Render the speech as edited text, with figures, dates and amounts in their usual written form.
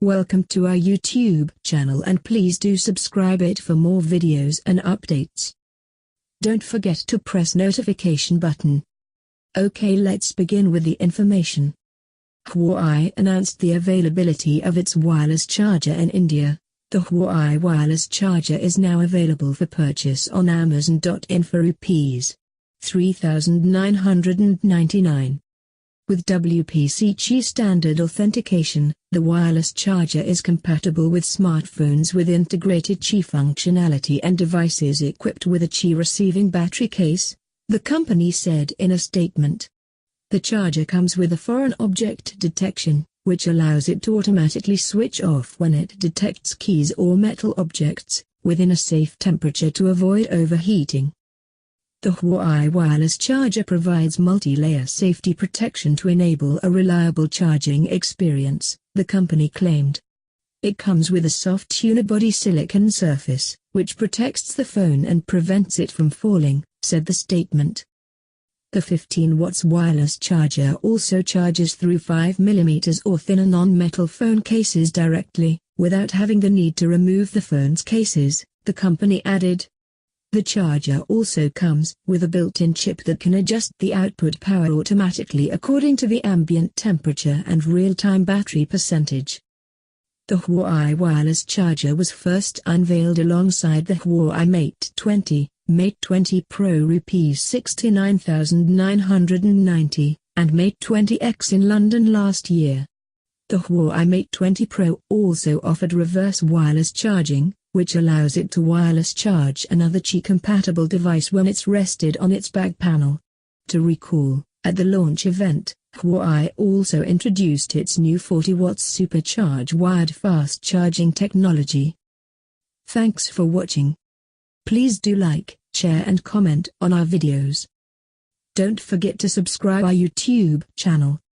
Welcome to our YouTube channel and please do subscribe it for more videos and updates. Don't forget to press notification button. Okay, let's begin with the information. Huawei announced the availability of its wireless charger in India. The Huawei Wireless Charger is now available for purchase on Amazon.in for Rs. 3,999. With WPC Qi standard authentication, the wireless charger is compatible with smartphones with integrated Qi functionality and devices equipped with a Qi receiving battery case, the company said in a statement. The charger comes with a foreign object detection, which allows it to automatically switch off when it detects keys or metal objects, within a safe temperature to avoid overheating. The Huawei Wireless Charger provides multi-layer safety protection to enable a reliable charging experience, the company claimed. It comes with a soft unibody silicon surface, which protects the phone and prevents it from falling, said the statement. The 15 watts wireless charger also charges through 5mm or thinner non-metal phone cases directly, without having the need to remove the phone's cases, the company added. The charger also comes with a built-in chip that can adjust the output power automatically according to the ambient temperature and real-time battery percentage. The Huawei Wireless Charger was first unveiled alongside the Huawei Mate 20, Mate 20 Pro Rs 69,990, and Mate 20X in London last year. The Huawei Mate 20 Pro also offered reverse wireless charging, which allows it to wireless charge another Qi-compatible device when it's rested on its back panel. To recall, at the launch event, Huawei also introduced its new 40-watt supercharged wired fast charging technology. Thanks for watching. Please do like, share and comment on our videos. Don't forget to subscribe our YouTube channel.